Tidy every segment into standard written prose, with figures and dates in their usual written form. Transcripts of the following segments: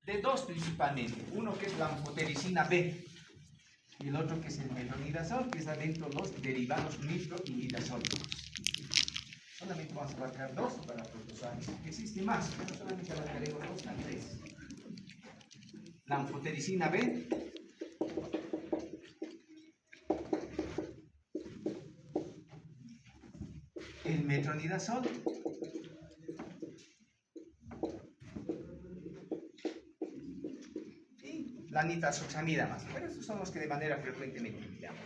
De dos principalmente, uno que es la anfotericina B y el otro que es el metronidazol, que está dentro de los derivados nitroimidazólicos. Solamente vamos a abarcar dos para protozoarios. Existe más, pero solamente abarcaremos dos a tres. La anfotericina B, el metronidazol y la nitazoxamida más. Pero estos son los que de manera frecuentemente empleamos.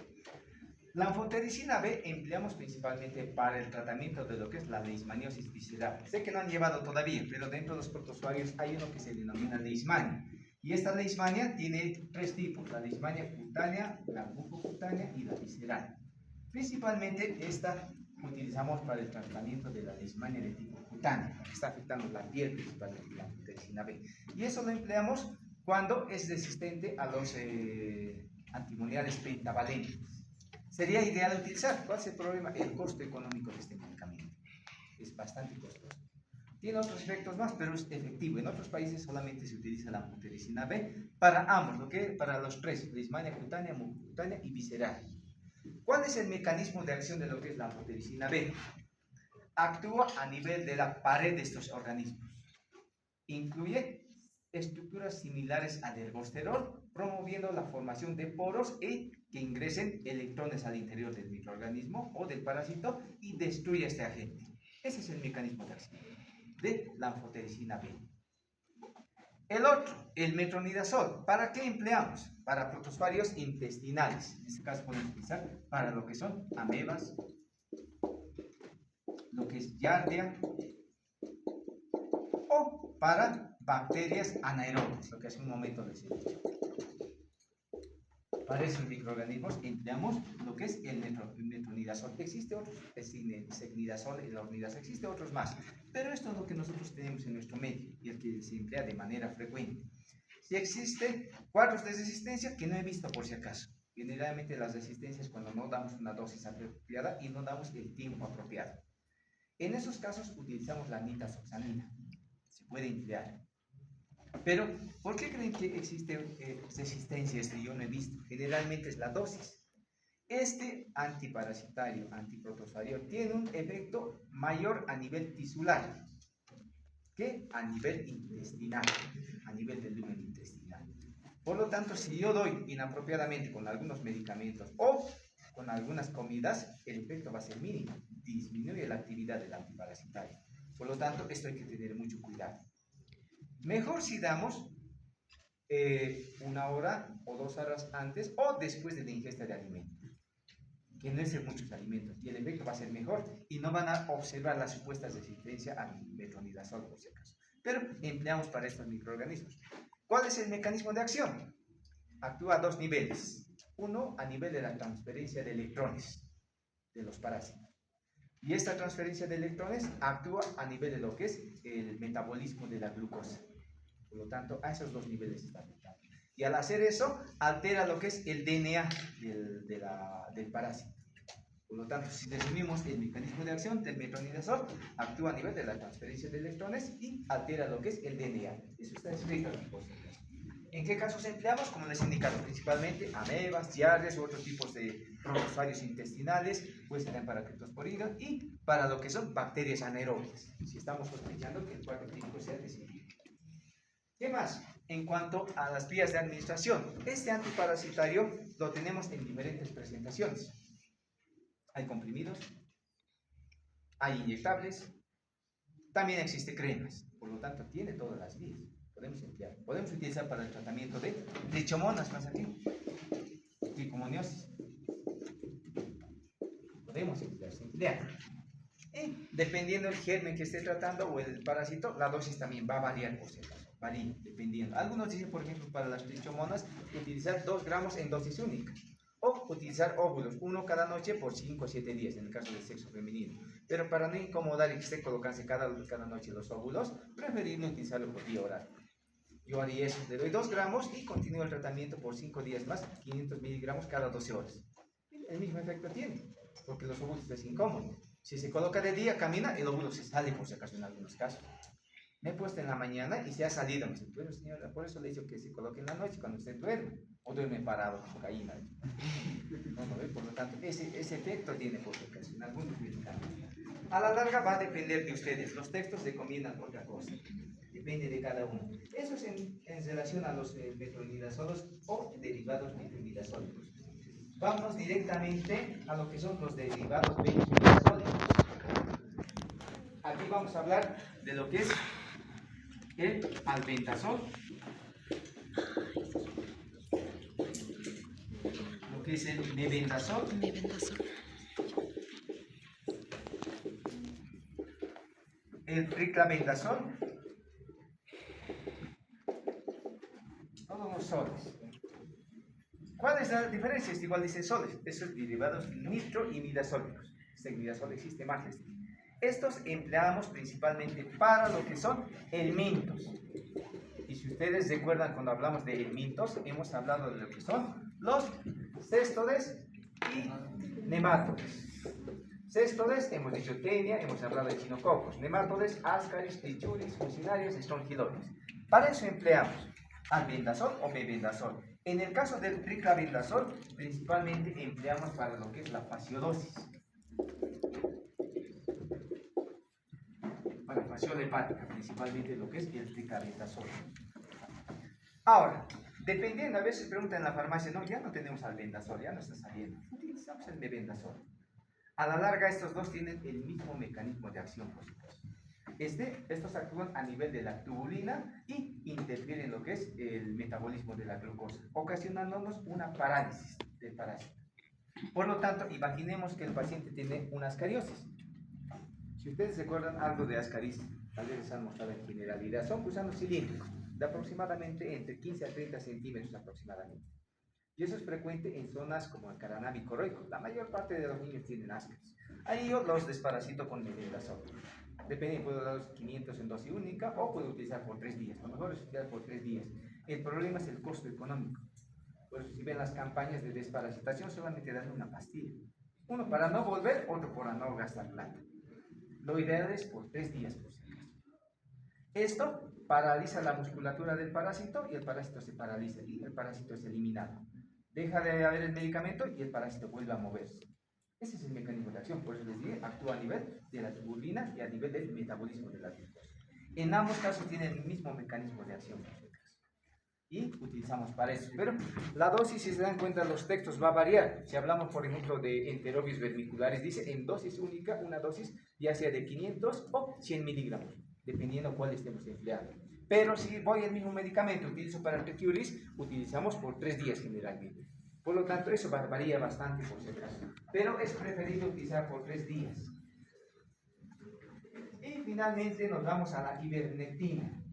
La anfotericina B empleamos principalmente para el tratamiento de lo que es la leishmaniosis visceral. Sé que no han llevado todavía, pero dentro de los protozoarios hay uno que se denomina leishmania. Y esta leishmania tiene tres tipos: la leishmania cutánea, la mucocutánea y la visceral. Principalmente esta utilizamos para el tratamiento de la leishmania de tipo cutánea, que está afectando la piel principalmente, la anfotericina B. Y eso lo empleamos cuando es resistente a los antimoniales pentavalentes. Sería ideal utilizar. ¿Cuál es el problema? El costo económico de este medicamento. Es bastante costoso. Tiene otros efectos más, pero es efectivo. En otros países solamente se utiliza la anfotericina B para ambos, ¿lo que? Para los tres: leishmania cutánea, mucocutánea y visceral. ¿Cuál es el mecanismo de acción de lo que es la anfotericina B? Actúa a nivel de la pared de estos organismos. Incluye estructuras similares al ergosterol, promoviendo la formación de poros y que ingresen electrones al interior del microorganismo o del parásito y destruye este agente. Ese es el mecanismo de acción de la anfotericina B. El otro, el metronidazol. ¿Para qué empleamos? Para protozoarios intestinales. En este caso podemos utilizar para lo que son amebas, lo que es giardia, o para bacterias anaerobias, lo que hace un momento les he dicho. Para esos microorganismos empleamos lo que es el metronidazol. Existe otros, el secnidazol, el ornidazol, existe otros más, pero esto es lo que nosotros tenemos en nuestro medio y el que se emplea de manera frecuente. Si existen cuadros de resistencia, que no he visto por si acaso. Generalmente las resistencias cuando no damos una dosis apropiada y no damos el tiempo apropiado. En esos casos utilizamos la nitazoxamida. Se puede emplear. Pero, ¿por qué creen que existe resistencia? Yo no he visto. Generalmente es la dosis. Este antiparasitario, antiprotozoario, tiene un efecto mayor a nivel tisular que a nivel intestinal, a nivel del lumen intestinal. Por lo tanto, si yo doy inapropiadamente con algunos medicamentos o con algunas comidas, el efecto va a ser mínimo. Disminuye la actividad del antiparasitario. Por lo tanto, esto hay que tener mucho cuidado. Mejor si damos una hora o 2 horas antes o después de la ingesta de alimentos, que no es de muchos alimentos, y el efecto va a ser mejor y no van a observar la supuesta resistencia al metronidazol por si acaso. Pero empleamos para estos microorganismos. ¿Cuál es el mecanismo de acción? Actúa a dos niveles. Uno, a nivel de la transferencia de electrones de los parásitos. Y esta transferencia de electrones actúa a nivel de lo que es el metabolismo de la glucosa. Por lo tanto, a esos dos niveles está afectando. Y al hacer eso, altera lo que es el DNA del parásito. Por lo tanto, si resumimos el mecanismo de acción del metronidazol, actúa a nivel de la transferencia de electrones y altera lo que es el DNA. Eso está escrito aquí. ¿En qué casos empleamos? Como les he indicado, principalmente amebas, giardias u otros tipos de protozoarios intestinales, puede ser para criptosporidios y para lo que son bacterias anaerobias, si estamos sospechando que el cuadro clínico sea recidivo. ¿Qué más? En cuanto a las vías de administración, este antiparasitario lo tenemos en diferentes presentaciones. Hay comprimidos, hay inyectables, también existe cremas, por lo tanto tiene todas las vías. Podemos emplear, podemos utilizar para el tratamiento de trichomonas, más aquí, tricomoniosis. Podemos emplear. Y dependiendo del germen que esté tratando o el parásito, la dosis también va a variar por si acaso. Varía, dependiendo. Algunos dicen, por ejemplo, para las trichomonas, utilizar 2 gramos en dosis única. O utilizar óvulos, uno cada noche por 5 o 7 días, en el caso del sexo femenino. Pero para no incomodar y que esté colocándose cada noche los óvulos, preferible utilizarlo por vía oral. Yo haría eso, le doy 2 gramos y continúo el tratamiento por 5 días más, 500 miligramos cada 12 horas. El mismo efecto tiene, porque los óvulos es incómodo. Si se coloca de día, camina, el óvulo se sale por si acaso en algunos casos. Me he puesto en la mañana y se ha salido. Me dice, pero señora, por eso le he dicho que se coloque en la noche cuando usted duerme. O duerme parado como gallina. No, no, por lo tanto, ese efecto tiene por ocasión algunos medicamentos. A la larga va a depender de ustedes. Los textos recomiendan otra cosa. Depende de cada uno. Eso es en relación a los metronidazolos o derivados metronidazólicos. Vamos directamente a lo que son los derivados metronidazólicos. Aquí vamos a hablar de lo que es el albendazol, lo que es el mebendazol, el triclabendazol, todos los soles. ¿Cuál es la diferencia? Es igual, dice soles, esos derivados nitroimidazólicos. Este imidazol existe más. Estos empleamos principalmente para lo que son helmintos. Y si ustedes recuerdan cuando hablamos de helmintos, hemos hablado de lo que son los céstodes y nemátodes. Céstodes, hemos dicho tenia, hemos hablado de chinococos. Nemátodes, ascaris, trichuris, fusinarios, estrongiloides. Para eso empleamos albendazol o mebendazol. En el caso del triclabendazol, principalmente empleamos para lo que es la fasciodosis. Para fasciola hepática, principalmente lo que es el triclabendazol. Ahora, dependiendo, a veces preguntan en la farmacia, no, ya no tenemos albendazol, ya no está saliendo. Utilizamos el mebendazol. A la larga, estos dos tienen el mismo mecanismo de acción, por supuesto. Estos actúan a nivel de la tubulina y interfieren en lo que es el metabolismo de la glucosa, ocasionándonos una parálisis del parásito. Por lo tanto, imaginemos que el paciente tiene una ascariosis. Si ustedes recuerdan algo de ascaris, tal vez les han mostrado en generalidad, son gusanos cilíndricos, de aproximadamente entre 15 a 30 centímetros aproximadamente. Y eso es frecuente en zonas como el Caranavi coroico. La mayor parte de los niños tienen ascaris. Ahí yo los desparasito con mebendazol. Depende, puedo dar los 500 en dosis única o puedo utilizar por 3 días. Lo mejor es utilizar por 3 días. El problema es el costo económico. Por eso si ven las campañas de desparasitación, solamente dan una pastilla. Uno para no volver, otro para no gastar plata. Lo ideal es por 3 días por si acaso. Esto paraliza la musculatura del parásito y el parásito se paraliza y el parásito es eliminado. Deja de haber el medicamento y el parásito vuelve a moverse. Ese es el mecanismo de acción, por eso les digo, actúa a nivel de la tubulina y a nivel del metabolismo de la glucosa. En ambos casos tienen el mismo mecanismo de acción, y utilizamos para eso. Pero la dosis, si se dan cuenta, los textos va a variar. Si hablamos, por ejemplo, de enterobios vermiculares, dice en dosis única, una dosis ya sea de 500 o 100 miligramos, dependiendo cuál estemos empleando. Pero si voy el mismo medicamento, utilizo para el Tecuris, utilizamos por 3 días generalmente. Por lo tanto, eso varía bastante por si acaso. Pero es preferible utilizar por 3 días. Y finalmente nos vamos a la ivermectina.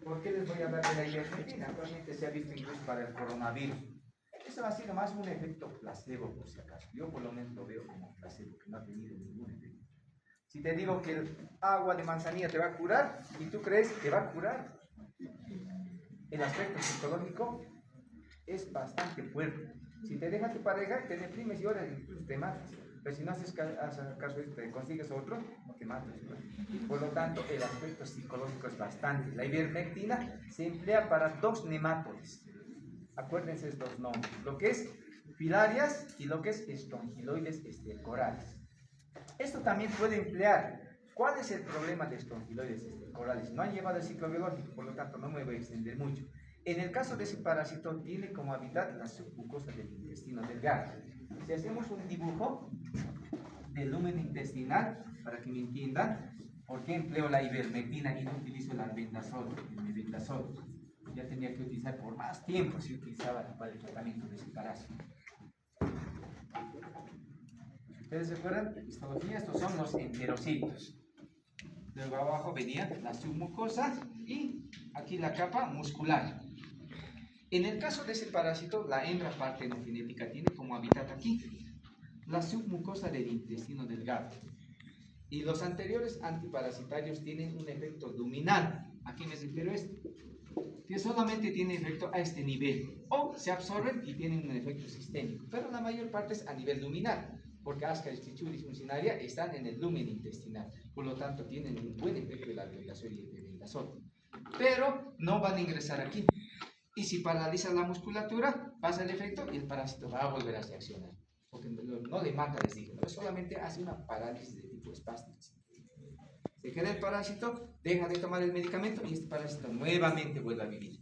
¿Por qué les voy a hablar de la ivermectina? Actualmente se ha visto incluso para el coronavirus. Eso ha sido más un efecto placebo, por si acaso. Yo por lo menos lo veo como placebo, que no ha tenido ningún efecto. Si te digo que el agua de manzanilla te va a curar y tú crees que va a curar, el aspecto psicológico es bastante fuerte. Si te deja tu pareja, te deprimes y ahora incluso te matas. Pero si no haces caso, te consigues otro, no te matas. Por lo tanto, el aspecto psicológico es bastante. La ivermectina se emplea para 2 nemátodes. Acuérdense estos nombres. Lo que es filarias y lo que es estrongiloides estercorales. Esto también puede emplear. ¿Cuál es el problema de estrongiloides estercorales? No han llevado el ciclo biológico, por lo tanto no me voy a extender mucho. En el caso de ese parásito, tiene como hábitat la submucosa del intestino delgado. Si hacemos un dibujo del lumen intestinal, para que me entiendan, ¿por qué empleo la ivermectina y no utilizo el albendazol, el mebendazol? Ya tenía que utilizar por más tiempo si utilizaba para el tratamiento de ese parásito. ¿Ustedes recuerdan? Histología, estos son los enterocitos. Luego abajo venía la submucosa y aquí la capa muscular. En el caso de ese parásito, la hembra partenogenética tiene como hábitat aquí la submucosa del intestino delgado. Y los anteriores antiparasitarios tienen un efecto luminal. ¿A qué me refiero esto? Que solamente tiene efecto a este nivel. O se absorben y tienen un efecto sistémico. Pero la mayor parte es a nivel luminal. porque Ascaris y disfuncionaria están en el lumen intestinal, por lo tanto tienen un buen efecto el albendazol y el albendazol, pero no van a ingresar aquí. Y si paraliza la musculatura, pasa el efecto y el parásito va a volver a reaccionar, porque no le mata, les dije, ¿no? Solamente hace una parálisis de tipo espástico. Se queda el parásito, deja de tomar el medicamento y este parásito nuevamente vuelve a vivir.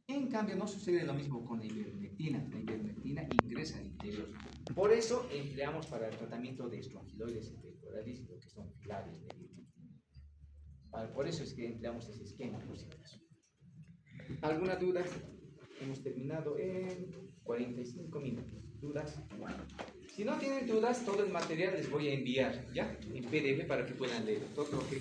En cambio, no sucede lo mismo con la ivermectina. La ivermectina ingresa al interior. Por eso empleamos para el tratamiento de estrongiloides pectoralis lo que son filares de ivermectina. Por eso es que empleamos ese esquema, por si acaso. ¿Alguna duda? Hemos terminado en 45 minutos. ¿Dudas? Si no tienen dudas, todo el material les voy a enviar, ¿ya? En PDF para que puedan leer todo lo que